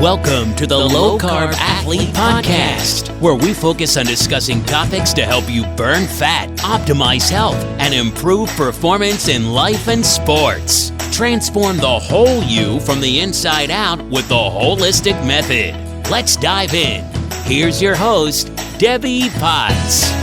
Welcome to the Low Carb Athlete Podcast, where we focus on discussing topics to help you burn fat, optimize health, and improve performance in life and sports. Transform the whole you from the inside out with the holistic method. Let's dive in. Here's your host, Debbie Potts.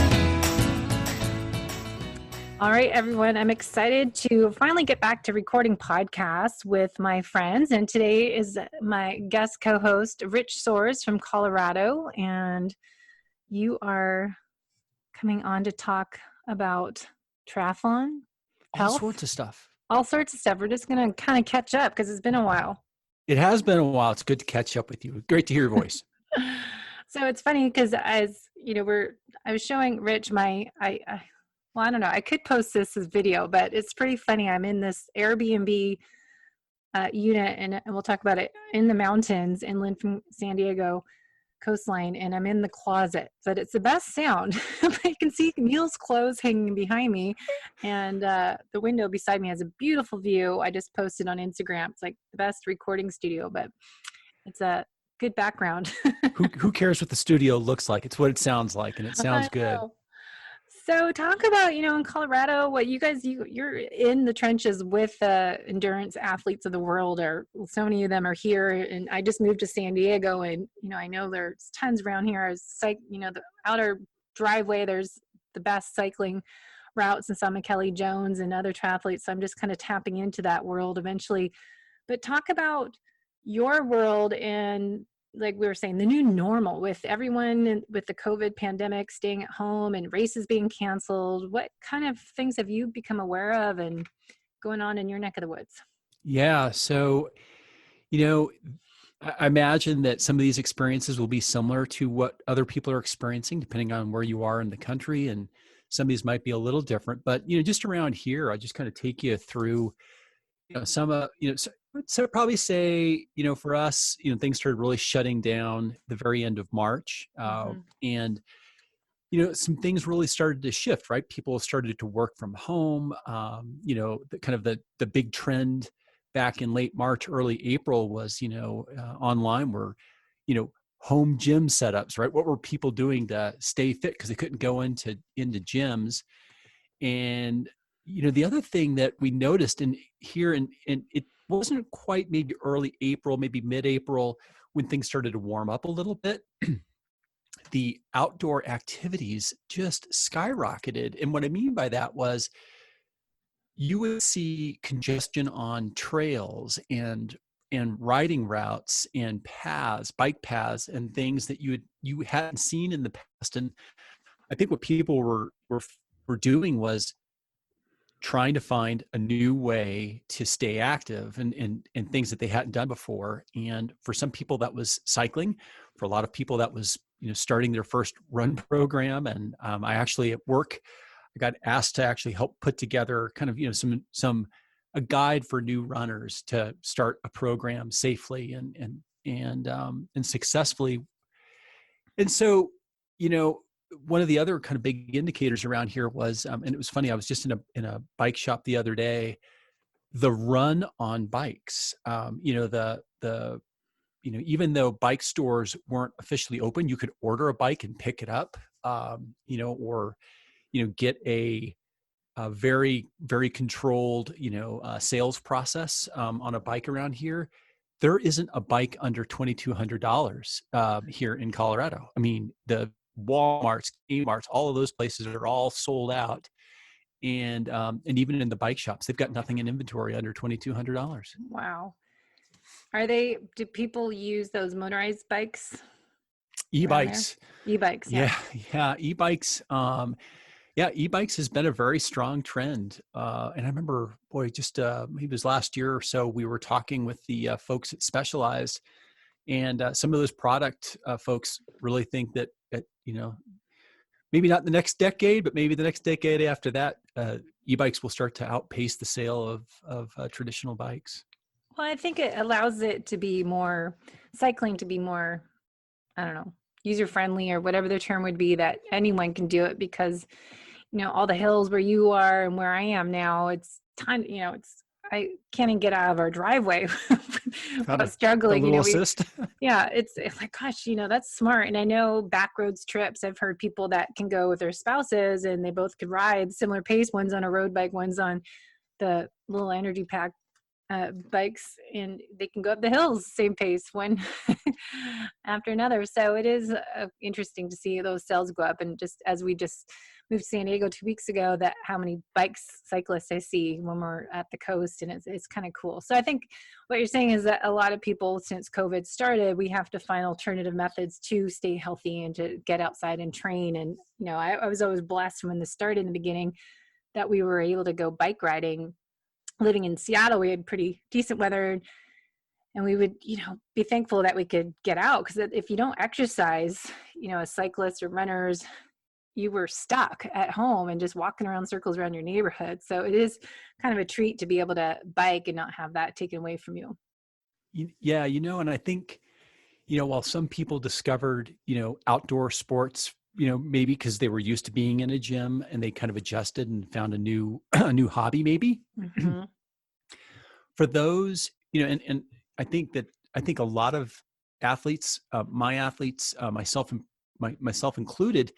All right, everyone. I'm excited to finally get back to recording podcasts with my friends. And today is my guest co-host, Rich Soares from Colorado. And you are coming on to talk about triathlon, health. All sorts of stuff. All sorts of stuff. We're just going to kind of catch up because it's been a while. It has been a while. It's good to catch up with you. Great to hear your voice. So it's funny because as you know, I was showing Rich well, I don't know. I could post this as video, but it's pretty funny. I'm in this Airbnb unit, and we'll talk about it, in the mountains inland from San Diego coastline, and I'm in the closet. But it's the best sound. I can see Neil's clothes hanging behind me, and the window beside me has a beautiful view. I just posted on Instagram. It's like the best recording studio, but it's a good background. Who cares what the studio looks like? It's what it sounds like, and it sounds good. So talk about, in Colorado, what you're in the trenches with the endurance athletes of the world, or so many of them are here. And I just moved to San Diego, and, I know there's tons around here. The outer driveway, there's the best cycling routes, and some of Kelly Jones and other triathletes. So I'm just kind of tapping into that world eventually. But talk about your world and, like we were saying, the new normal with everyone with the COVID pandemic staying at home and races being canceled. What kind of things have you become aware of and going on in your neck of the woods? Yeah. So, I imagine that some of these experiences will be similar to what other people are experiencing, depending on where you are in the country. And some of these might be a little different, but, just around here, I just kind of take you through, so I'd probably say, for us, things started really shutting down the very end of March. And, some things really started to shift, right? People started to work from home. The big trend back in late March, early April was, online were, home gym setups, right? What were people doing to stay fit because they couldn't go into gyms? And, the other thing that we noticed here, and it wasn't quite maybe early April, maybe mid-April, when things started to warm up a little bit, the outdoor activities just skyrocketed. And what I mean by that was you would see congestion on trails and riding routes and paths, bike paths, and things that you hadn't seen in the past. And I think what people were doing was trying to find a new way to stay active and things that they hadn't done before. And for some people that was cycling. For a lot of people that was, starting their first run program. And I actually at work, I got asked to actually help put together kind of, a guide for new runners to start a program safely and successfully. And so, one of the other kind of big indicators around here was, and it was funny, I was just in a bike shop the other day, the run on bikes, even though bike stores weren't officially open, you could order a bike and pick it up, or get a very, very controlled, sales process on a bike around here. There isn't a bike under $2,200 here in Colorado. I mean, the Walmarts, Kmarts, all of those places are all sold out. And even in the bike shops, they've got nothing in inventory under $2,200. Wow. Do people use those motorized bikes? E-bikes. E-bikes. Yeah. E-bikes. E-bikes has been a very strong trend. And I remember, maybe it was last year or so, we were talking with the folks at Specialized, and some of those product folks really think that, maybe not the next decade, but maybe the next decade after that, e-bikes will start to outpace the sale of traditional bikes. Well, I think it allows cycling to be more, I don't know, user-friendly, or whatever the term would be, that anyone can do it, because, all the hills where you are and where I am now, it's I can't even get out of our driveway without A struggling. little assist. Yeah, it's like, gosh, that's smart. And I know back roads trips, I've heard people that can go with their spouses and they both could ride similar pace. One's on a road bike, one's on the little energy pack bikes, and they can go up the hills same pace one after another. So it is interesting to see those sales go up. And just as we just moved to San Diego 2 weeks ago, that how many cyclists I see when we're at the coast, and it's kind of cool. So I think what you're saying is that a lot of people, since COVID started, we have to find alternative methods to stay healthy and to get outside and train. And I was always blessed when this started in the beginning that we were able to go bike riding. Living in Seattle, we had pretty decent weather, and we would, be thankful that we could get out, because if you don't exercise, as cyclists or runners, you were stuck at home and just walking around circles around your neighborhood. So it is kind of a treat to be able to bike and not have that taken away from you. Yeah, and I think, while some people discovered, outdoor sports, maybe because they were used to being in a gym and they kind of adjusted and found a new hobby, maybe. Mm-hmm. For those, and I think a lot of athletes, my athletes, myself included,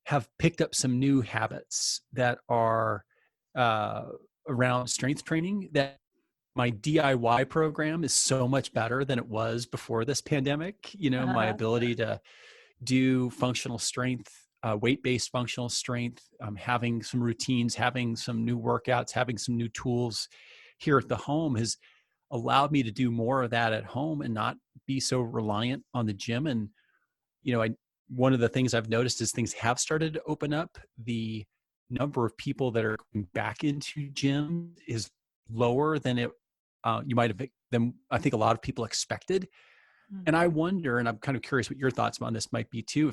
have picked up some new habits that are around strength training. That my DIY program is so much better than it was before this pandemic. My ability to do functional strength, weight-based functional strength, having some routines, having some new workouts, having some new tools here at the home has allowed me to do more of that at home and not be so reliant on the gym. And, one of the things I've noticed is things have started to open up. The number of people that are going back into gym is lower than you might have, than I think a lot of people expected. And I wonder, and I'm kind of curious what your thoughts on this might be too,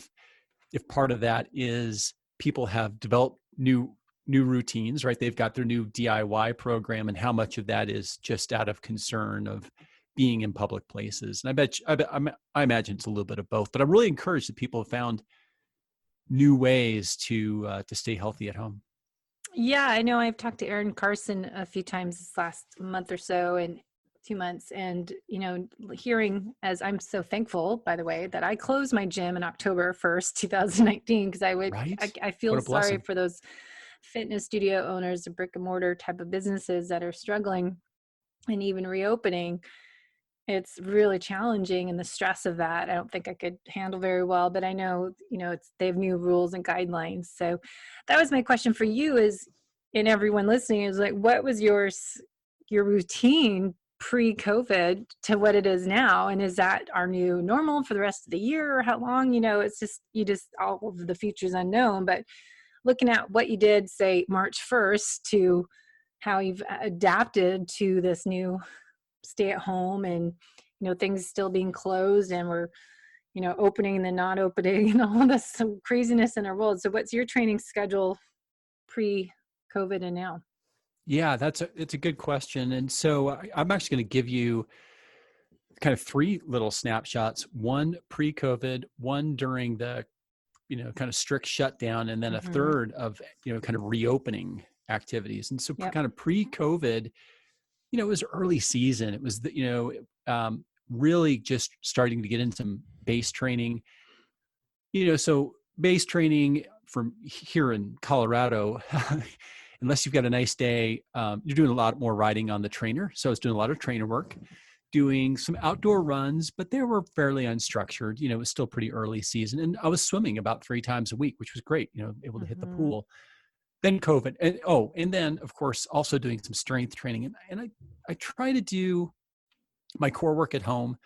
if part of that is people have developed new routines, right? They've got their new DIY program, and how much of that is just out of concern of being in public places. And I imagine it's a little bit of both, but I'm really encouraged that people have found new ways to stay healthy at home. Yeah, I know I've talked to Aaron Carson a few times this last month or so, and 2 months, and hearing, as I'm so thankful, by the way, that I closed my gym in October 1st, 2019, because I feel sorry for those fitness studio owners, the brick and mortar type of businesses that are struggling and even reopening. It's really challenging, and the stress of that, I don't think I could handle very well, but I know, they have new rules and guidelines. So that was my question for you is, and everyone listening, is like, what was your routine pre-COVID to what it is now? And is that our new normal for the rest of the year, or how long? It's just all of the future's unknown, but looking at what you did, say March 1st, to how you've adapted to this new stay at home, and things still being closed, and we're opening and then not opening, and all this some craziness in our world. So what's your training schedule pre-COVID and now? Yeah, it's a good question. And so I'm actually going to give you kind of three little snapshots: one pre-COVID, one during the kind of strict shutdown, and then a third of kind of reopening activities. And so kind of pre-COVID, it was early season. It was really just starting to get into some base training. So base training from here in Colorado, unless you've got a nice day, you're doing a lot more riding on the trainer. So I was doing a lot of trainer work, doing some outdoor runs, but they were fairly unstructured. It was still pretty early season. And I was swimming about 3 times a week, which was great, able to hit the pool. Then COVID. And then, of course, also doing some strength training. And I try to do my core work at home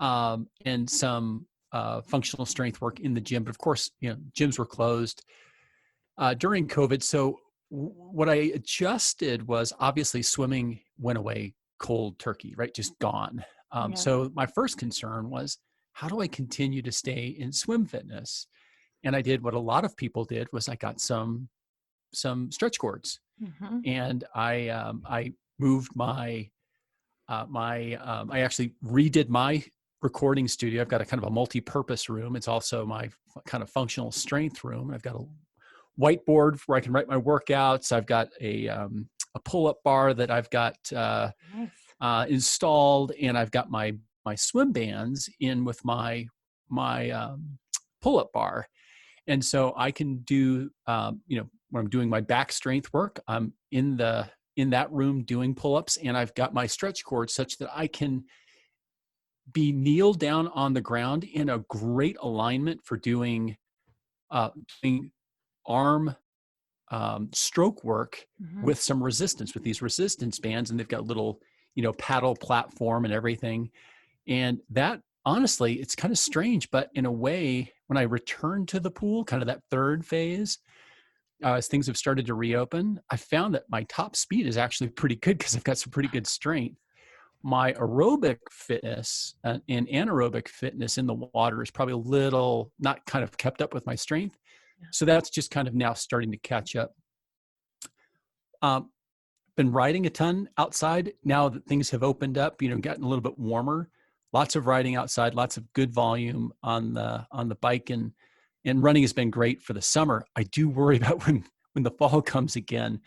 and some functional strength work in the gym. But of course, gyms were closed during COVID. So what I adjusted was, obviously swimming went away cold turkey, right? Just gone. So my first concern was, how do I continue to stay in swim fitness? And I did what a lot of people did, was I got some stretch cords, and I moved I actually redid my recording studio. I've got a kind of a multi-purpose room. It's also my kind of functional strength room. I've got a whiteboard where I can write my workouts. I've got a pull-up bar that I've got installed, and I've got my swim bands in with my pull-up bar. And so I can do, when I'm doing my back strength work, I'm in that room doing pull-ups, and I've got my stretch cord such that I can be kneeled down on the ground in a great alignment for doing arm stroke work with some resistance, with these resistance bands, and they've got little, paddle platform and everything. And that, honestly, it's kind of strange, but in a way, when I return to the pool, kind of that third phase, as things have started to reopen, I found that my top speed is actually pretty good because I've got some pretty good strength. My aerobic fitness and anaerobic fitness in the water is probably a little not kind of kept up with my strength. So that's just kind of now starting to catch up. Been riding a ton outside now that things have opened up, gotten a little bit warmer. Lots of riding outside, lots of good volume on the bike, and running has been great for the summer. I do worry about when the fall comes again,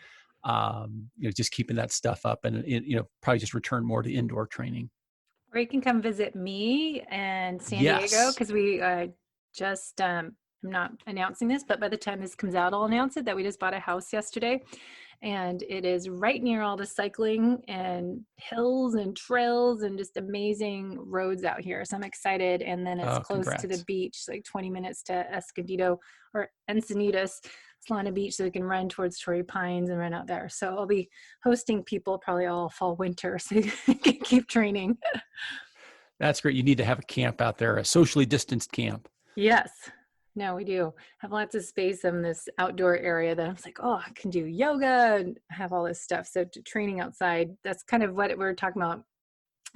just keeping that stuff up and, probably just return more to indoor training. Or you can come visit me in San Diego, because we just, I'm not announcing this, but by the time this comes out, I'll announce it, that we just bought a house yesterday. And it is right near all the cycling and hills and trails and just amazing roads out here. So I'm excited. And then it's close to the beach, like 20 minutes to Escondido or Encinitas, Solana Beach, so we can run towards Torrey Pines and run out there. So I'll be hosting people probably all fall winter, so you can keep training. That's great. You need to have a camp out there, a socially distanced camp. Yes. No, we do have lots of space in this outdoor area that I was like, oh, I can do yoga and have all this stuff. So training outside, that's kind of what we're talking about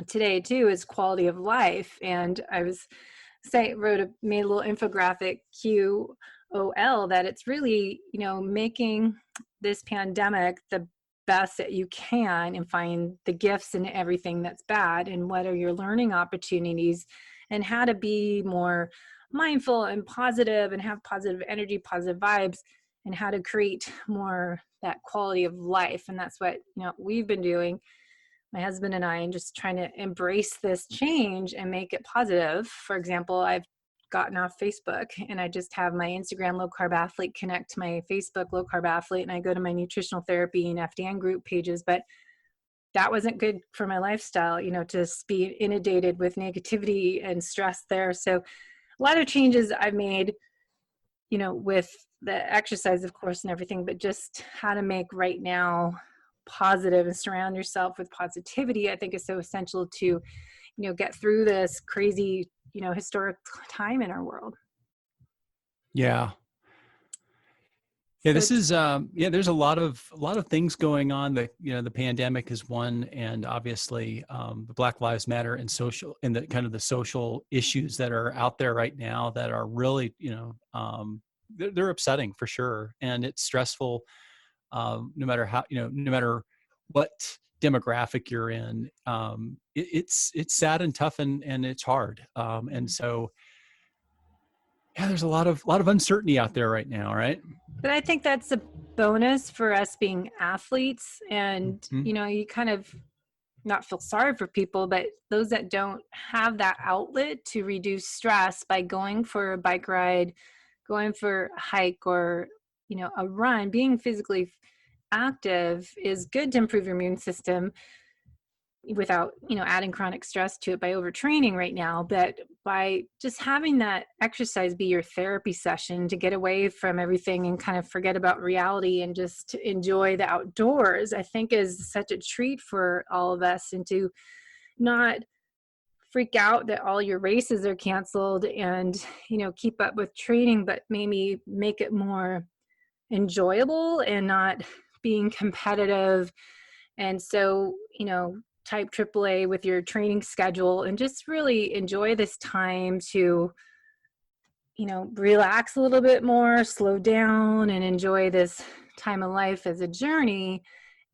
today too, is quality of life. And I made a little infographic, QOL, that it's really, making this pandemic the best that you can and find the gifts in everything that's bad, and what are your learning opportunities, and how to be more mindful and positive and have positive energy, positive vibes, and how to create more that quality of life. And that's what, we've been doing, my husband and I, and just trying to embrace this change and make it positive. For example, I've gotten off Facebook, and I just have my Instagram Low Carb Athlete connect to my Facebook Low Carb Athlete, and I go to my nutritional therapy and FDN group pages. But that wasn't good for my lifestyle, to be inundated with negativity and stress there. So a lot of changes I've made, with the exercise, of course, and everything, but just how to make right now positive and surround yourself with positivity, I think is so essential to, get through this crazy, historic time in our world. Yeah. Yeah, this is there's a lot of things going on. That the pandemic is one, and obviously the Black Lives Matter and the kind of the social issues that are out there right now that are really they're upsetting for sure, and it's stressful. No matter how no matter what demographic you're in, it's sad and tough, and it's hard, and so. Yeah, there's a lot of uncertainty out there right now, right? But I think that's a bonus for us being athletes, and you kind of not feel sorry for people, but those that don't have that outlet to reduce stress by going for a bike ride, going for a hike, or a run, being physically active is good to improve your immune system without adding chronic stress to it by overtraining right now. But by just having that exercise be your therapy session to get away from everything and kind of forget about reality and just enjoy the outdoors, I think is such a treat for all of us. And to not freak out that all your races are canceled and keep up with training, but maybe make it more enjoyable and not being competitive. And so type AAA with your training schedule, and just really enjoy this time to, relax a little bit more, slow down, and enjoy this time of life as a journey,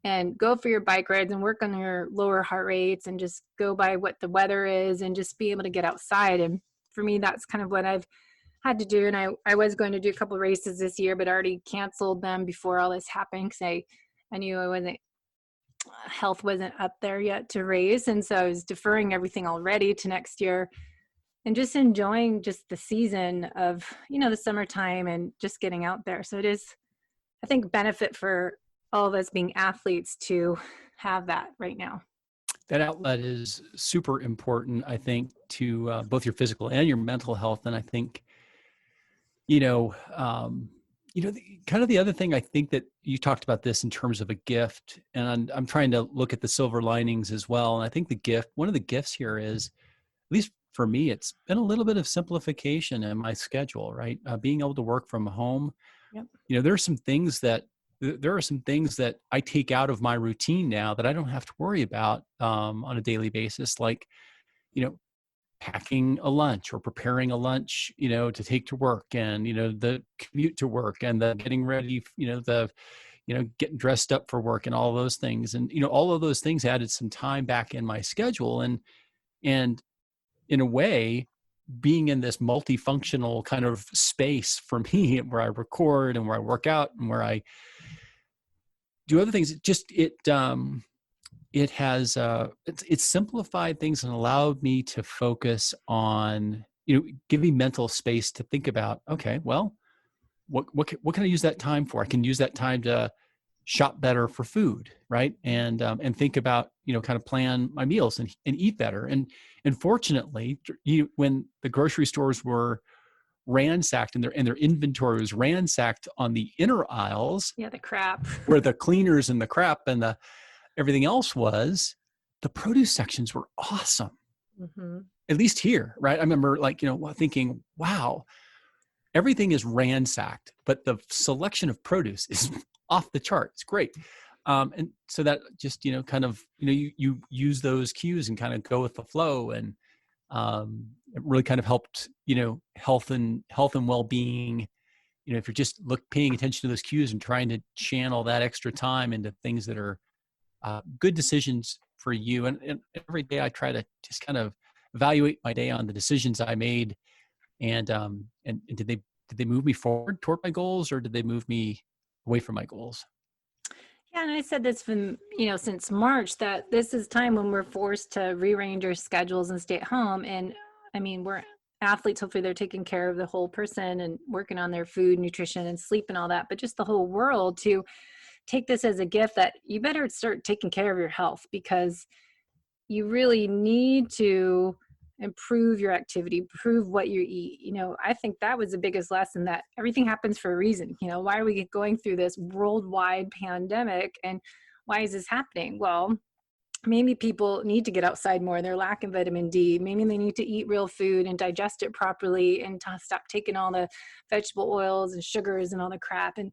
and go for your bike rides and work on your lower heart rates, and just go by what the weather is, and just be able to get outside. And for me, that's kind of what I've had to do. And I was going to do a couple races this year, but already canceled them before all this happened because I knew health wasn't up there yet to race. And so I was deferring everything already to next year and just enjoying just the season of, the summertime and just getting out there. So it is, I think, benefit for all of us being athletes to have that right now. That outlet is super important, I think, to both your physical and your mental health. And I think, kind of the other thing, I think that you talked about this in terms of a gift, and I'm trying to look at the silver linings as well. And I think one of the gifts here is, at least for me, it's been a little bit of simplification in my schedule, right? Being able to work from home. Yep. There are some things that I take out of my routine now that I don't have to worry about on a daily basis, like, packing a lunch or preparing a lunch, to take to work, and, the commute to work, and the getting ready, getting dressed up for work, and all those things. And, all of those things added some time back in my schedule. And in a way, being in this multifunctional kind of space for me, where I record and where I work out and where I do other things, it has it's simplified things and allowed me to focus on, give me mental space to think about, okay, well, what can I use that time for? I can use that time to shop better for food, right? And think about, kind of plan my meals and eat better. And fortunately, when the grocery stores were ransacked and their inventory was ransacked on the inner aisles, the crap, where the cleaners and the crap and the everything else was, the produce sections were awesome. Mm-hmm. At least here, right? I remember thinking, wow, everything is ransacked, but the selection of produce is off the chart. It's great. And so that just, kind of, you use those cues and kind of go with the flow. And it really kind of helped, health and well-being. If you're just paying attention to those cues and trying to channel that extra time into things that are good decisions for you. And every day I try to just kind of evaluate my day on the decisions I made. And did they move me forward toward my goals, or did they move me away from my goals? Yeah, and I said this from, since March, that this is time when we're forced to rearrange our schedules and stay at home. And I mean, we're athletes, hopefully they're taking care of the whole person and working on their food, nutrition, and sleep and all that, but just the whole world to take this as a gift that you better start taking care of your health, because you really need to improve your activity, improve what you eat. I think that was the biggest lesson, that everything happens for a reason. Why are we going through this worldwide pandemic, and why is this happening? Well, maybe people need to get outside more. They're lacking vitamin D. Maybe they need to eat real food and digest it properly, and stop taking all the vegetable oils and sugars and all the crap, and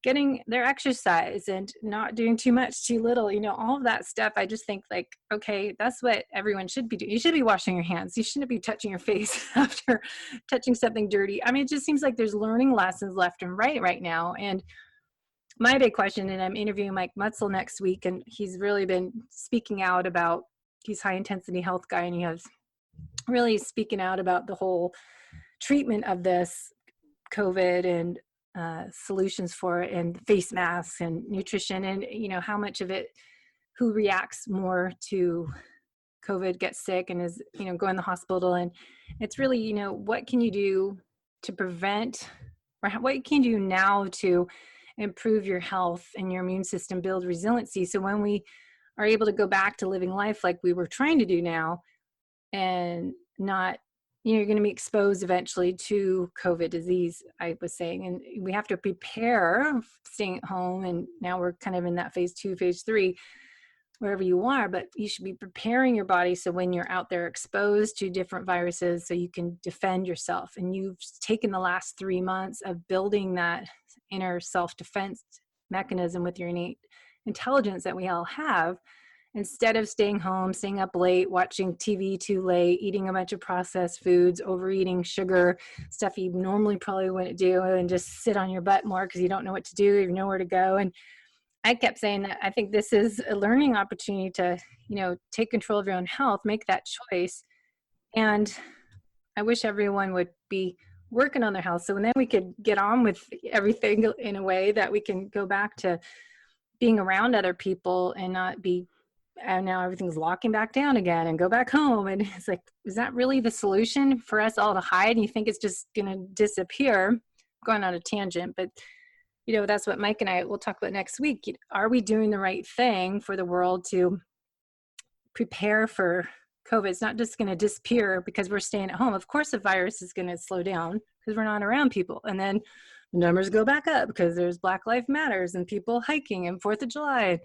getting their exercise and not doing too much, too little, all of that stuff. I just think okay, that's what everyone should be doing. You should be washing your hands. You shouldn't be touching your face after touching something dirty. I mean, it just seems like there's learning lessons left and right now. And my big question, and I'm interviewing Mike Mutzel next week, and he's really been speaking out about, he's high intensity health guy, and he has really speaking out about the whole treatment of this COVID and solutions for it, and face masks and nutrition, and how much of it, who reacts more to COVID, gets sick and is go in the hospital. And it's really what can you do to prevent, or what can you do now to improve your health and your immune system, build resiliency, so when we are able to go back to living life like we were trying to do now, and not you're going to be exposed eventually to COVID disease, I was saying. And we have to prepare, staying at home. And now we're kind of in that phase 2, phase 3, wherever you are, but you should be preparing your body so when you're out there exposed to different viruses, so you can defend yourself. And you've taken the last 3 months of building that inner self-defense mechanism with your innate intelligence that we all have, instead of staying home, staying up late, watching TV too late, eating a bunch of processed foods, overeating sugar, stuff you normally probably wouldn't do, and just sit on your butt more because you don't know what to do, you know where to go. And I kept saying that I think this is a learning opportunity to, take control of your own health, make that choice. And I wish everyone would be working on their health. So then we could get on with everything in a way that we can go back to being around other people and not be, and now everything's locking back down again and go back home. And it's like, is that really the solution for us all to hide? And you think it's just going to disappear? I'm going on a tangent, but you know, that's what Mike and I will talk about next week. Are we doing the right thing for the world to prepare for COVID? It's not just going to disappear because we're staying at home. Of course, the virus is going to slow down because we're not around people. And then the numbers go back up because there's Black Lives Matters and people hiking and 4th of July,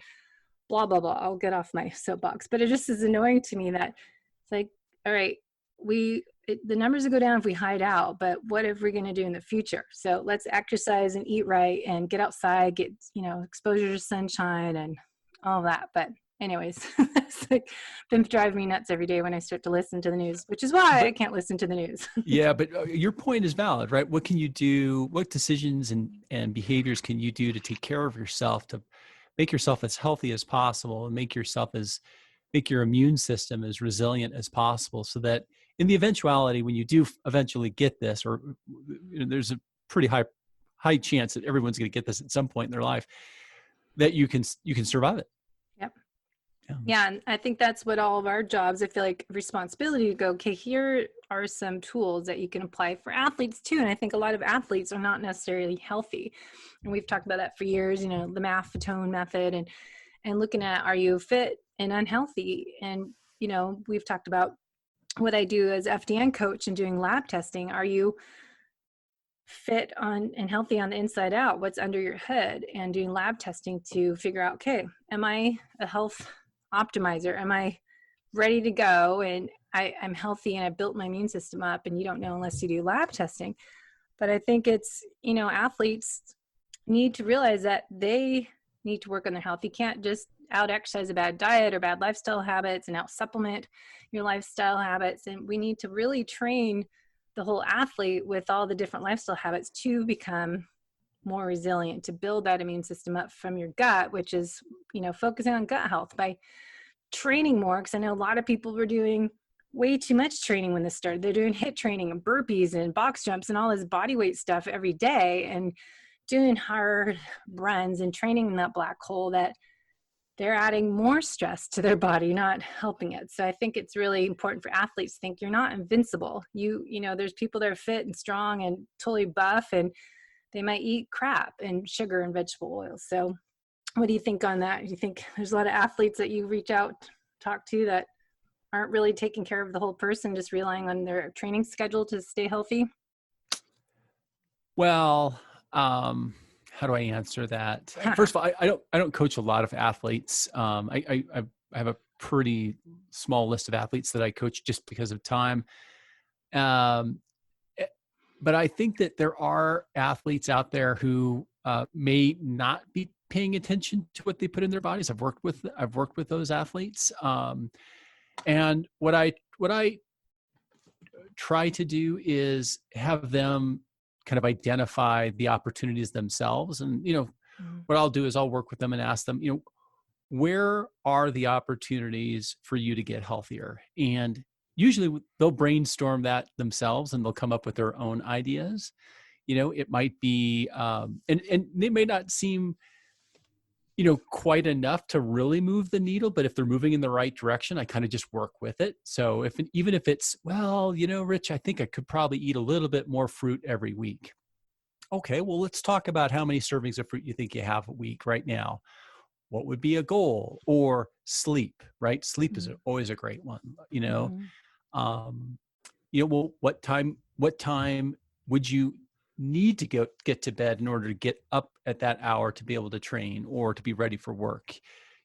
blah, blah, blah. I'll get off my soapbox. But it just is annoying to me that it's like, all right, the numbers will go down if we hide out, but what are we going to do in the future? So let's exercise and eat right and get outside, get, you know, exposure to sunshine and all that. But anyways, it's like been driving me nuts every day when I start to listen to the news, which is why I can't listen to the news. Yeah, but your point is valid, right? What can you do? What decisions and behaviors can you do to take care of yourself, to make yourself as healthy as possible and make your immune system as resilient as possible, so that in the eventuality, when you do eventually get this, or you know, there's a pretty high chance that everyone's going to get this at some point in their life, that you can survive it. Yep. Yeah. And I think that's what all of our jobs, I feel like, responsibility to go, okay, here are some tools that you can apply for athletes too. And I think a lot of athletes are not necessarily healthy. And we've talked about that for years, you know, the Maffetone method and looking at, are you fit and unhealthy? And, you know, we've talked about what I do as FDN coach and doing lab testing. Are you fit on and healthy on the inside out? What's under your hood? And doing lab testing to figure out, okay, am I a health optimizer? Am I ready to go? And I'm healthy and I built my immune system up, and you don't know unless you do lab testing. But I think it's, you know, athletes need to realize that they need to work on their health. You can't just out exercise a bad diet or bad lifestyle habits and out supplement your lifestyle habits. And we need to really train the whole athlete with all the different lifestyle habits to become more resilient, to build that immune system up from your gut, which is, you know, focusing on gut health by training more. Because I know a lot of people were doing way too much training when this started. They're doing HIIT training and burpees and box jumps and all this body weight stuff every day and doing hard runs and training in that black hole, that they're adding more stress to their body, not helping it. So I think it's really important for athletes to think you're not invincible. You know, there's people that are fit and strong and totally buff, and they might eat crap and sugar and vegetable oils. So what do you think on that? Do you think there's a lot of athletes that you reach out, talk to, that aren't really taking care of the whole person, just relying on their training schedule to stay healthy? Well, how do I answer that? First of all, I don't coach a lot of athletes. I have a pretty small list of athletes that I coach just because of time. But I think that there are athletes out there who may not be paying attention to what they put in their bodies. I've worked with those athletes, and what I try to do is have them kind of identify the opportunities themselves. And, you know, what I'll do is I'll work with them and ask them, you know, where are the opportunities for you to get healthier? And usually they'll brainstorm that themselves and they'll come up with their own ideas. You know, it might be, and they may not seem, you know, quite enough to really move the needle, but if they're moving in the right direction, I kind of just work with it. So even if it's, well, you know, Rich, I think I could probably eat a little bit more fruit every week. Okay, well, let's talk about how many servings of fruit you think you have a week right now. What would be a goal? Or sleep, right? Sleep is always a great one, you know. Well, what time would you need to get to bed in order to get up at that hour to be able to train or to be ready for work?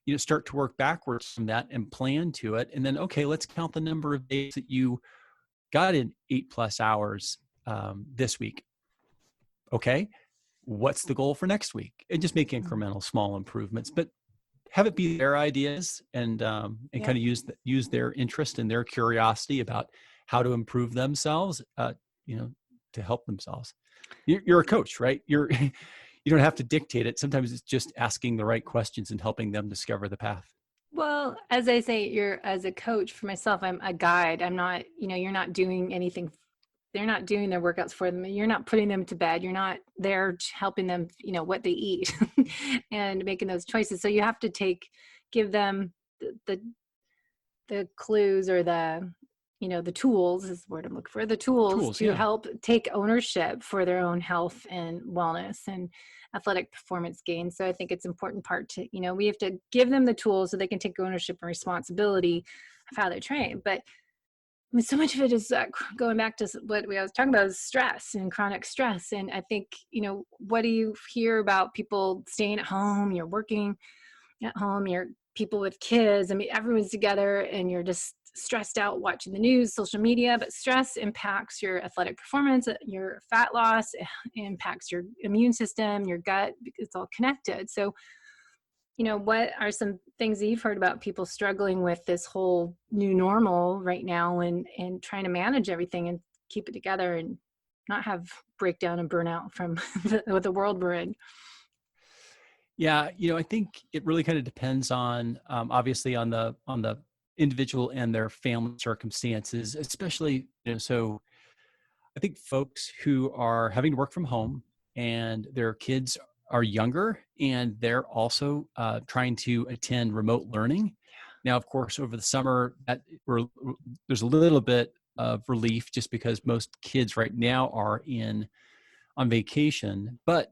You know, start to work backwards from that and plan to it. And then, okay, let's count the number of days that you got in 8+ hours this week. Okay, what's the goal for next week? And just make incremental small improvements, but have it be their ideas and kind of use their interest and their curiosity about how to improve themselves, you know, to help themselves. You're a coach, right? You don't have to dictate it. Sometimes it's just asking the right questions and helping them discover the path. Well, as I say, as a coach for myself, I'm a guide. I'm not, you know, you're not doing anything they're not doing their workouts for them. You're not putting them to bed. You're not there helping them, what they eat and making those choices. So you have to give them the clues, or the tools is the word I'm looking for, the tools to help take ownership for their own health and wellness and athletic performance gain. So I think it's an important part to, we have to give them the tools so they can take ownership and responsibility of how they train. But I mean, so much of it is going back to what I was talking about, is stress and chronic stress. And I think, what do you hear about people staying at home? You're working at home, you're people with kids. I mean, everyone's together and you're just stressed out watching the news, social media, but stress impacts your athletic performance, your fat loss, impacts your immune system, your gut, it's all connected. So, what are some things that you've heard about people struggling with this whole new normal right now and trying to manage everything and keep it together and not have breakdown and burnout from the world we're in? Yeah, I think it really kind of depends on, obviously on the individual and their family circumstances, especially, so I think folks who are having to work from home and their kids are younger and they're also trying to attend remote learning. Now, of course, over the summer, there's a little bit of relief just because most kids right now are on vacation. But,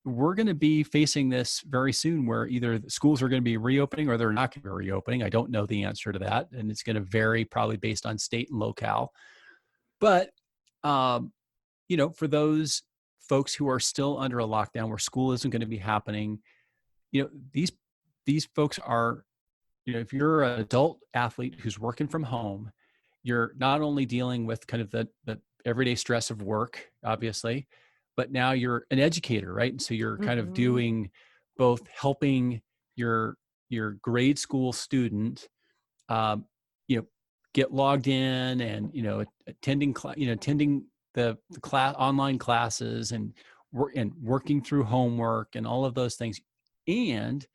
we're going to be facing this very soon where either the schools are going to be reopening or they're not going to be reopening. I don't know the answer to that. And it's going to vary probably based on state and locale. But, for those folks who are still under a lockdown where school isn't going to be happening, these folks are, if you're an adult athlete who's working from home, you're not only dealing with kind of the everyday stress of work, obviously, but now you're an educator, right? And so you're kind of doing both helping your grade school student, get logged in and, attending the class, online classes and working through homework and all of those things. And,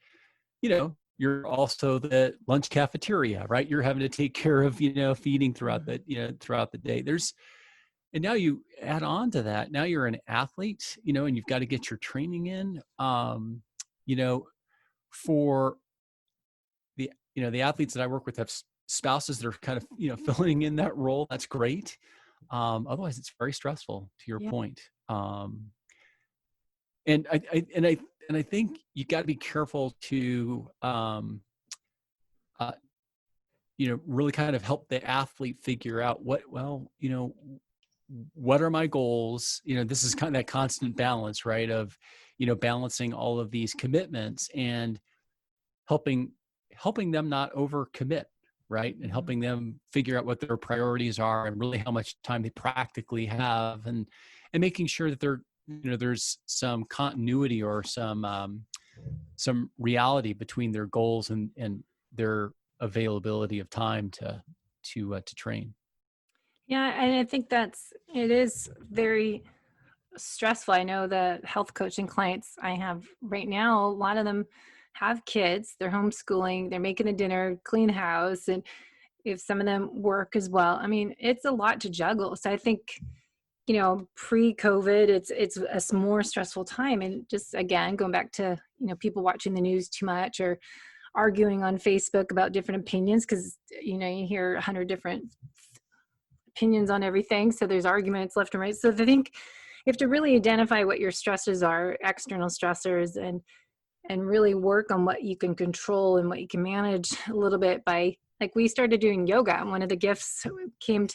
you're also the lunch cafeteria, right? You're having to take care of, feeding throughout the day. And now you add on to that. Now you're an athlete, and you've got to get your training in, for the athletes that I work with have spouses that are kind of, filling in that role. That's great. Otherwise it's very stressful, to your point. And I think you got to be careful to, really kind of help the athlete figure out what are my goals? This is kind of that constant balance, right? Of, balancing all of these commitments and helping them not overcommit, right? And helping them figure out what their priorities are and really how much time they practically have, and making sure that there's some continuity or some reality between their goals and their availability of time to train. Yeah, and I think it is very stressful. I know the health coaching clients I have right now, a lot of them have kids, they're homeschooling, they're making the dinner, clean house, and if some of them work as well. I mean, it's a lot to juggle. So I think, pre-COVID, it's a more stressful time. And just, again, going back to, people watching the news too much or arguing on Facebook about different opinions, because, you hear 100 different opinions on everything. So there's arguments left and right. So I think you have to really identify what your stressors are, external stressors, and really work on what you can control and what you can manage a little bit by, like, we started doing yoga. And one of the gifts came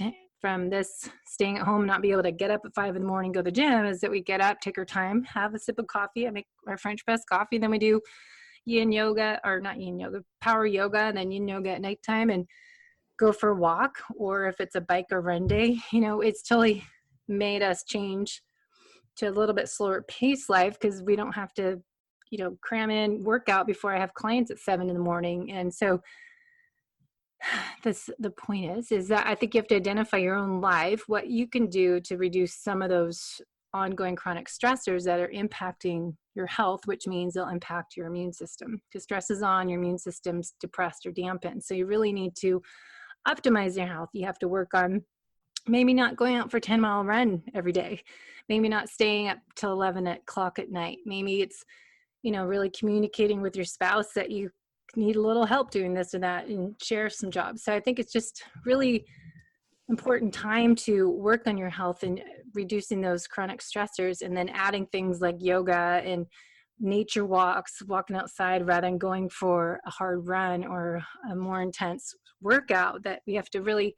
from this staying at home, not be able to get up at 5 a.m, go to the gym, is that we get up, take our time, have a sip of coffee. I make our French press coffee. Then we do power yoga, and then yin yoga at nighttime, and go for a walk. Or if it's a bike or run day, it's totally made us change to a little bit slower pace life, because we don't have to, cram in workout before I have clients at 7 a.m. And so the point is that I think you have to identify your own life, what you can do to reduce some of those ongoing chronic stressors that are impacting your health, which means they'll impact your immune system. Because stress is on, your immune system's depressed or dampened. So you really need to optimize your health. You have to work on maybe not going out for a 10-mile run every day, maybe not staying up till 11 o'clock at night. Maybe it's, really communicating with your spouse that you need a little help doing this or that and share some jobs. So I think it's just really important time to work on your health and reducing those chronic stressors, and then adding things like yoga and nature walks, walking outside rather than going for a hard run or a more intense workout. That we have to really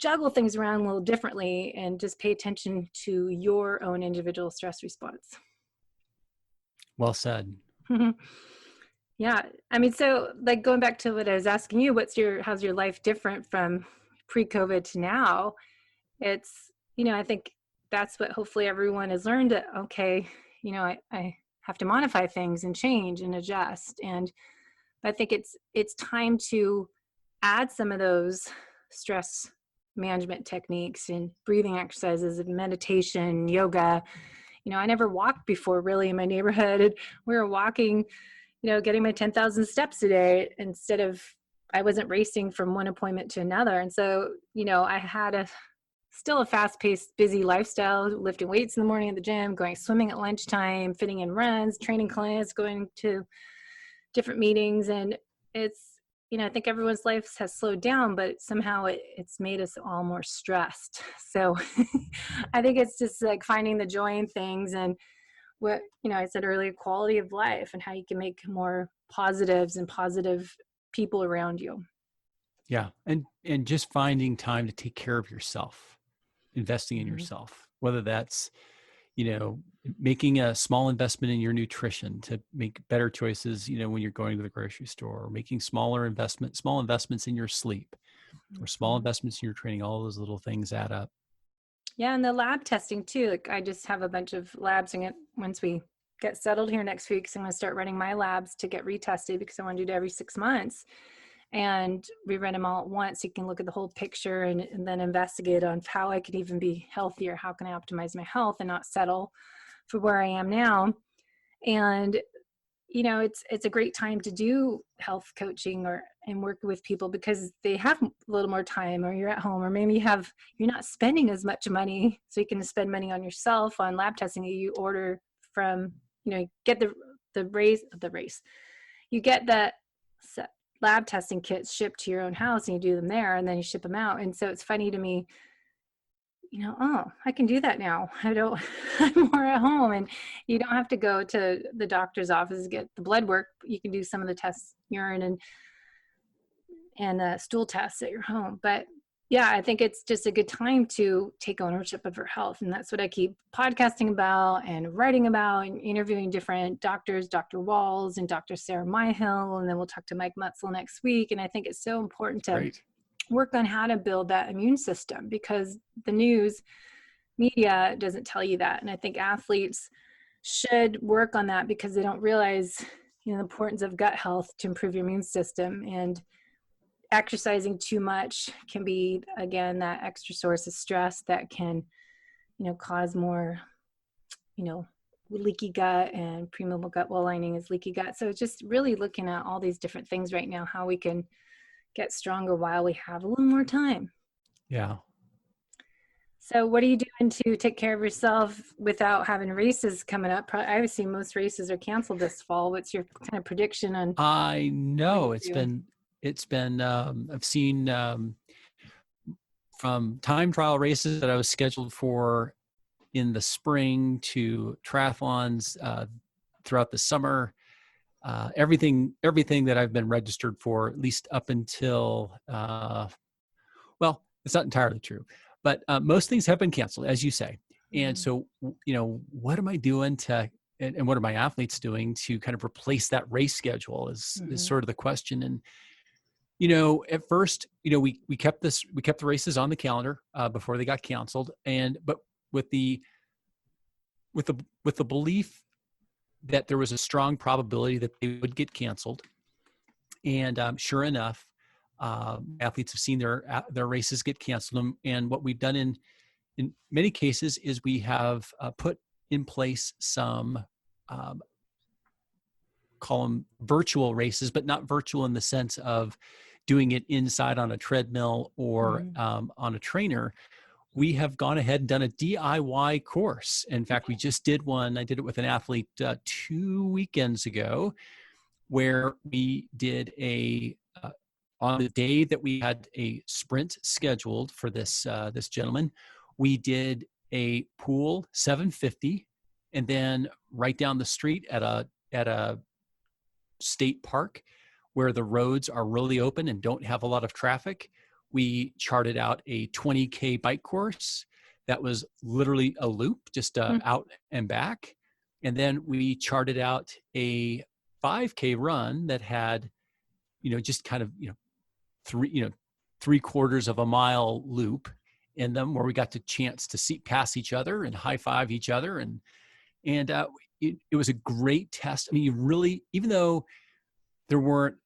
juggle things around a little differently and just pay attention to your own individual stress response. Well said. Yeah. I mean, so like going back to what I was asking you, how's your life different from pre-COVID to now? It's, I think that's what hopefully everyone has learned, that, okay, I have to modify things and change and adjust. And I think it's time to add some of those stress management techniques and breathing exercises and meditation, yoga. I never walked before really in my neighborhood. And we were walking, getting my 10,000 steps a day instead of, I wasn't racing from one appointment to another. And so, I had still a fast-paced, busy lifestyle, lifting weights in the morning at the gym, going swimming at lunchtime, fitting in runs, training clients, going to different meetings. And it's, I think everyone's life has slowed down, but somehow it's made us all more stressed. So I think it's just like finding the joy in things, and what, I said earlier, quality of life, and how you can make more positives and positive people around you. Yeah. And just finding time to take care of yourself, investing in yourself, whether that's, making a small investment in your nutrition to make better choices, when you're going to the grocery store, or making small investments in your sleep, or small investments in your training. All those little things add up. Yeah. And the lab testing too. Like I just have a bunch of labs, and once we get settled here next week, so I'm going to start running my labs to get retested, because I want to do it every 6 months. And we run them all at once. You can look at the whole picture and then investigate on how I could even be healthier. How can I optimize my health and not settle for where I am now? And, it's a great time to do health coaching and work with people, because they have a little more time, or you're at home, or maybe you're not spending as much money. So you can spend money on yourself on lab testing. You order from, get the race, you get the lab testing kits shipped to your own house, and you do them there, and then you ship them out. And so it's funny to me, I can do that now. I'm more at home, and you don't have to go to the doctor's office to get the blood work. You can do some of the tests, urine and stool tests at your home. But yeah, I think it's just a good time to take ownership of your health. And that's what I keep podcasting about and writing about, and interviewing different doctors, Dr. Walls and Dr. Sarah Myhill. And then we'll talk to Mike Mutzel next week. And I think it's so important to work on how to build that immune system, because the news media doesn't tell you that. And I think athletes should work on that, because they don't realize, the importance of gut health to improve your immune system. And exercising too much can be, again, that extra source of stress that can, cause more, leaky gut, and permeable gut wall lining is leaky gut. So it's just really looking at all these different things right now, how we can get stronger while we have a little more time. Yeah. So what are you doing to take care of yourself without having races coming up? I would see most races are canceled this fall. What's your kind of prediction on? I know it's been, I've seen from time trial races that I was scheduled for in the spring to triathlons throughout the summer. Everything that I've been registered for, at least up until, well, it's not entirely true, but most things have been canceled, as you say. And so, what am I doing and what are my athletes doing to kind of replace that race schedule is sort of the question. And, at first, we kept the races on the calendar before they got canceled. But with the belief that there was a strong probability that they would get canceled. And sure enough, athletes have seen their races get canceled. And what we've done in many cases is we have put in place some, call them virtual races, but not virtual in the sense of doing it inside on a treadmill or on a trainer, we have gone ahead and done a DIY course. In fact, we just did one. I did it with an athlete 2 weekends ago, where we did on the day that we had a sprint scheduled for this gentleman, we did a pool 750, and then right down the street at a state park where the roads are really open and don't have a lot of traffic, we charted out a 20K bike course that was literally a loop, just out and back. And then we charted out a 5K run that had, just kind of, 3/4 of a mile loop in them, where we got the chance to pass each other and high five each other. And it was a great test. I mean, you really, even though there weren't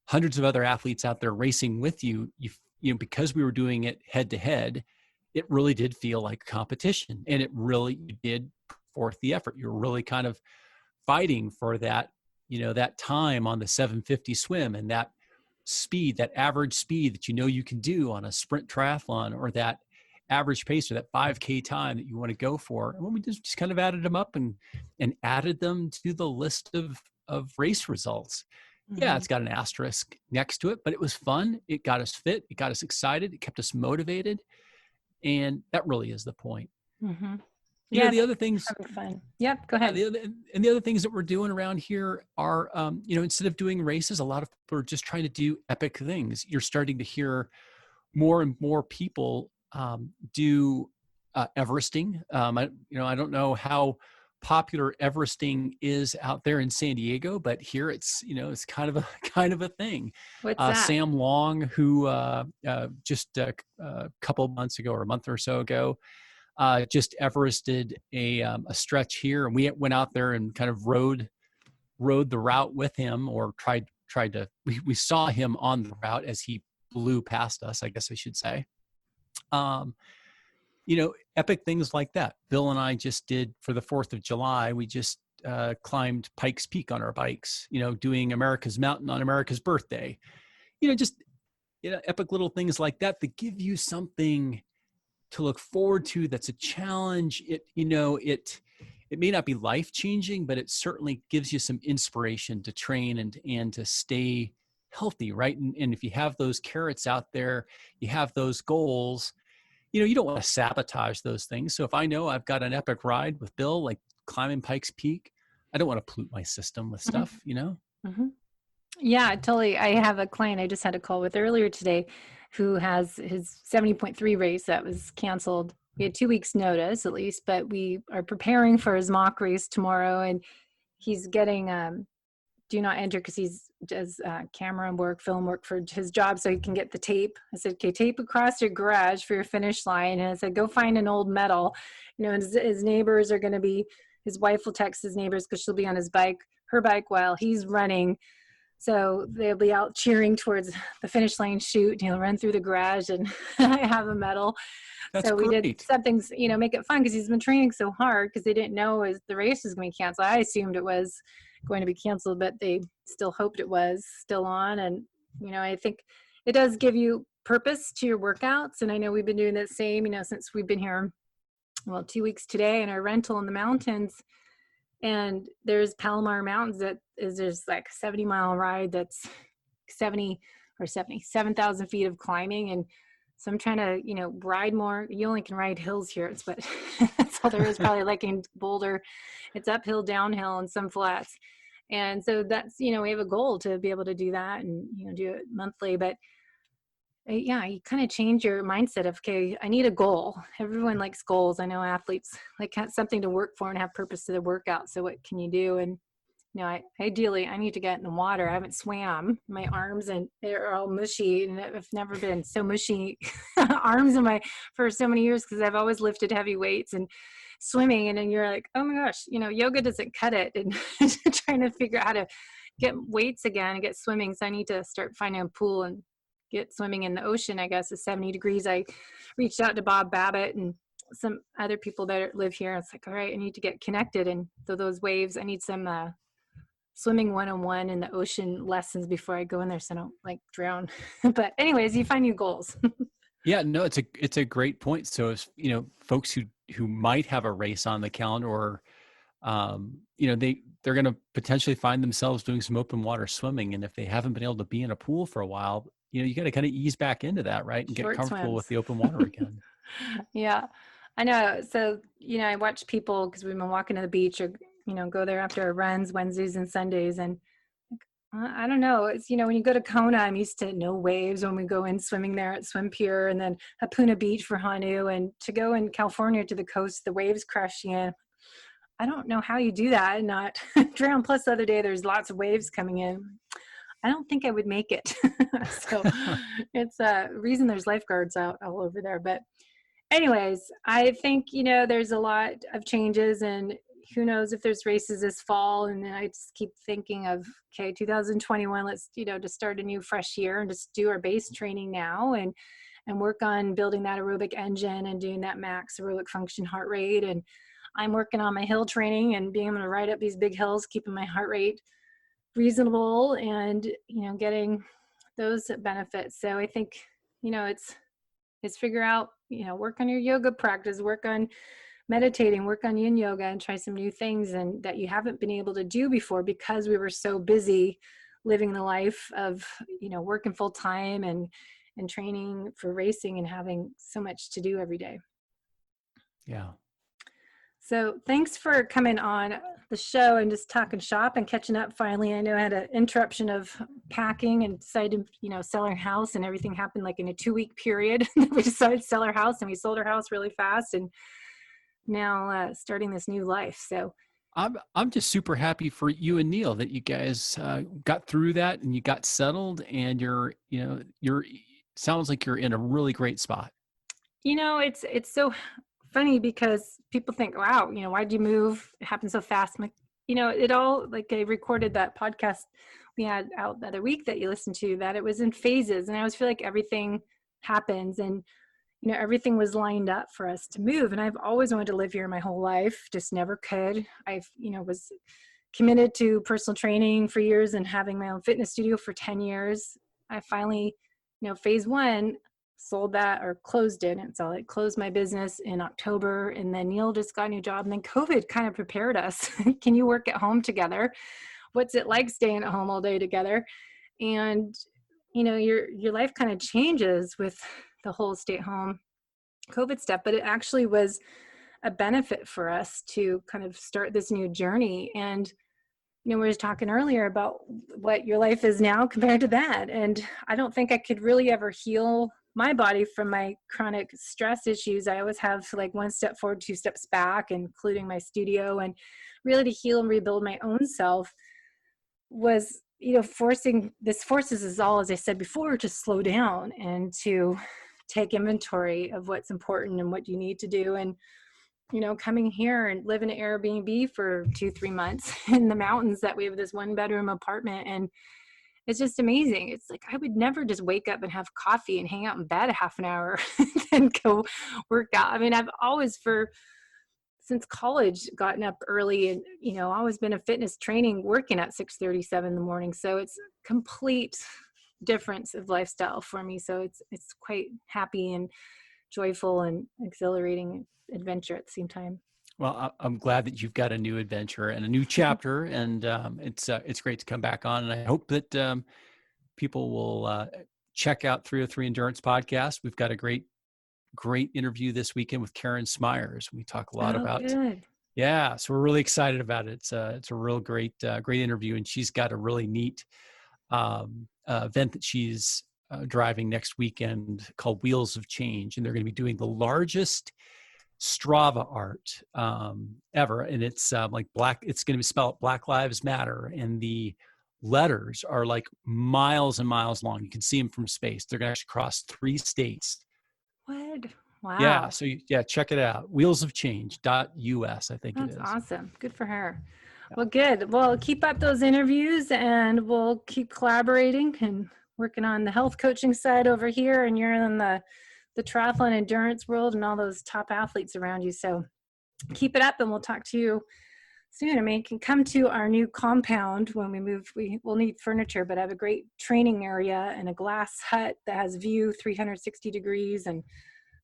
hundreds of other athletes out there racing with you, because we were doing it head to head, it really did feel like competition, and it really did put forth the effort. You're really kind of fighting for that, that time on the 750 swim, and that speed, that average speed that you can do on a sprint triathlon, or that average pace, or that 5K time that you want to go for. And when we just kind of added them up and added them to the list of race results. Yeah, it's got an asterisk next to it, but it was fun. It got us fit. It got us excited. It kept us motivated. And that really is the point. The other things. Fun. Yep, go ahead. The other things that we're doing around here are, instead of doing races, a lot of people are just trying to do epic things. You're starting to hear more and more people do Everesting. I don't know how popular Everesting is out there in San Diego, but here it's kind of a thing. What's that? Sam Long, who just a couple of months ago, or a month or so ago, just Everested a stretch here, and we went out there and kind of rode the route with him, or tried to. We saw him on the route as he blew past us, I guess I should say. Epic things like that. Bill and I just did for the 4th of July. We just climbed Pikes Peak on our bikes, doing America's Mountain on America's birthday. Epic little things like that give you something to look forward to. That's a challenge. It may not be life-changing, but it certainly gives you some inspiration to train and to stay healthy, right? And if you have those carrots out there, you have those goals, you don't want to sabotage those things. So if I know I've got an epic ride with Bill, like climbing Pikes Peak, I don't want to pollute my system with stuff, Yeah, totally. I have a client I just had a call with earlier today who has his 70.3 race that was canceled. We had 2 weeks notice at least, but we are preparing for his mock race tomorrow, and he's getting do not enter because he does camera work, film work for his job, so he can get the tape. I said, okay, tape across your garage for your finish line. And I said, go find an old medal. And his neighbors are going to be, his wife will text his neighbors because she'll be on her bike while he's running. So they'll be out cheering towards the finish line chute. He'll run through the garage and I have a medal. That's so we great. did some things, make it fun, because he's been training so hard, because they didn't know the race was going to be canceled. I assumed it was going to be canceled, but they still hoped it was still on. And I think it does give you purpose to your workouts. And I know we've been doing the same, since we've been here 2 weeks today in our rental in the mountains. And there's Palomar Mountains that is just like a 70-mile ride that's 7,000 feet of climbing. And so I'm trying to ride more. You only can ride hills here, but that's all there is. Probably like in Boulder, it's uphill, downhill, and some flats. And so that's, we have a goal to be able to do that and, do it monthly. But yeah, you kind of change your mindset of, okay, I need a goal. Everyone likes goals. I know athletes like something to work for and have purpose to the workout. So what can you do? And, ideally I need to get in the water. I haven't swam. My arms and they're all mushy, and I've never been so mushy arms for so many years, because I've always lifted heavy weights and swimming. And then you're like, oh my gosh, yoga doesn't cut it, and trying to figure out how to get weights again and get swimming. So I need to start finding a pool and get swimming in the ocean. I guess it's 70 degrees. I reached out to Bob Babbitt and some other people that live here. It's like, all right, I need to get connected. And so those waves, I need some swimming 101 in the ocean lessons before I go in there so I don't like drown. But anyways, you find new goals. Yeah, no, it's a great point. So if, folks who might have a race on the calendar, or they're going to potentially find themselves doing some open water swimming, and if they haven't been able to be in a pool for a while, you got to kind of ease back into that, right, and get Short comfortable with swims. the open water again. Yeah, I know. So, I watch people, because we've been walking to the beach, or, go there after our runs Wednesdays and Sundays. And I don't know. It's, when you go to Kona, I'm used to no waves when we go in swimming there at Swim Pier, and then Hapuna Beach for Hanu. And to go in California to the coast, the waves crashing in. I don't know how you do that and not drown. Plus, the other day, there's lots of waves coming in. I don't think I would make it. So it's a reason there's lifeguards out all over there. But anyways, I think, there's a lot of changes, and who knows if there's races this fall. And then I just keep thinking of, okay, 2021, let's, to start a new fresh year and just do our base training now and work on building that aerobic engine and doing that max aerobic function heart rate. And I'm working on my hill training and being able to ride up these big hills, keeping my heart rate reasonable and, getting those benefits. So I think, it's figure out, work on your yoga practice, work on meditating, work on yin yoga, and try some new things and that you haven't been able to do before because we were so busy living the life of, working full time and training for racing and having so much to do every day. Yeah. So thanks for coming on the show and just talking shop and catching up finally. I know I had an interruption of packing and decided to, sell our house, and everything happened like in a 2-week period. We decided to sell our house, and we sold our house really fast, and now starting this new life. So I'm just super happy for you and Neil that you guys got through that and you got settled, and you're sounds like you're in a really great spot. It's so funny because people think, wow, why'd you move? It happened so fast. I'm like, it all, like, I recorded that podcast we had out the other week that you listened to, that it was in phases. And I always feel like everything happens, and, everything was lined up for us to move. And I've always wanted to live here my whole life, just never could. I've, was committed to personal training for years and having my own fitness studio for 10 years. I finally, phase 1, sold that, or closed it. And so I closed my business in October, and then Neil just got a new job, and then COVID kind of prepared us. Can you work at home together? What's it like staying at home all day together? And, your life kind of changes with the whole stay at home COVID stuff, but it actually was a benefit for us to kind of start this new journey. And, we were talking earlier about what your life is now compared to that. And I don't think I could really ever heal my body from my chronic stress issues. I always have like 1 step forward, 2 steps back, including my studio. And really to heal and rebuild my own self was, forces us all, as I said before, to slow down and to take inventory of what's important and what you need to do. And, coming here and live in an Airbnb for 2-3 months in the mountains, that we have this 1-bedroom apartment, and it's just amazing. It's like, I would never just wake up and have coffee and hang out in bed a half an hour and go work out. I mean, I've always, since college, gotten up early and, always been a fitness training, working at 6:37 in the morning. So it's complete difference of lifestyle for me. So it's quite happy and joyful and exhilarating adventure at the same time. Well, I'm glad that you've got a new adventure and a new chapter, and it's great to come back on. And I hope that people will check out 303 Endurance Podcast. We've got a great interview this weekend with Karen Smyers. We talk a lot about, good. Yeah, so we're really excited about it. It's a real great interview, and she's got a really neat event that she's driving next weekend called Wheels of Change, and they're going to be doing the largest Strava art ever, and it's like black. It's going to be spelled Black Lives Matter, and the letters are like miles and miles long. You can see them from space. They're going to actually cross 3 states. What? Wow. Yeah. So check it out. Wheelsofchange.us, I think it is. That's awesome. Good for her. Yeah. Well, good. Well, keep up those interviews, and we'll keep collaborating and working on the health coaching side over here, and you're in the triathlon endurance world and all those top athletes around you. So keep it up, and we'll talk to you soon. I mean, you can come to our new compound when we move. We'll need furniture, but I have a great training area and a glass hut that has view 360 degrees and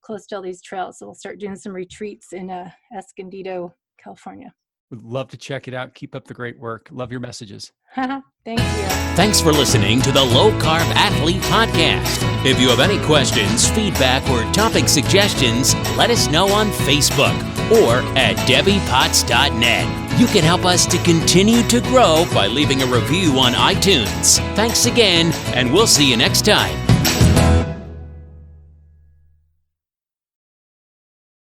close to all these trails. So we'll start doing some retreats in Escondido, California. Would love to check it out. Keep up the great work. Love your messages. Thank you. Thanks for listening to the Low Carb Athlete Podcast. If you have any questions, feedback, or topic suggestions, let us know on Facebook or at debbiepotts.net. You can help us to continue to grow by leaving a review on iTunes. Thanks again, and we'll see you next time.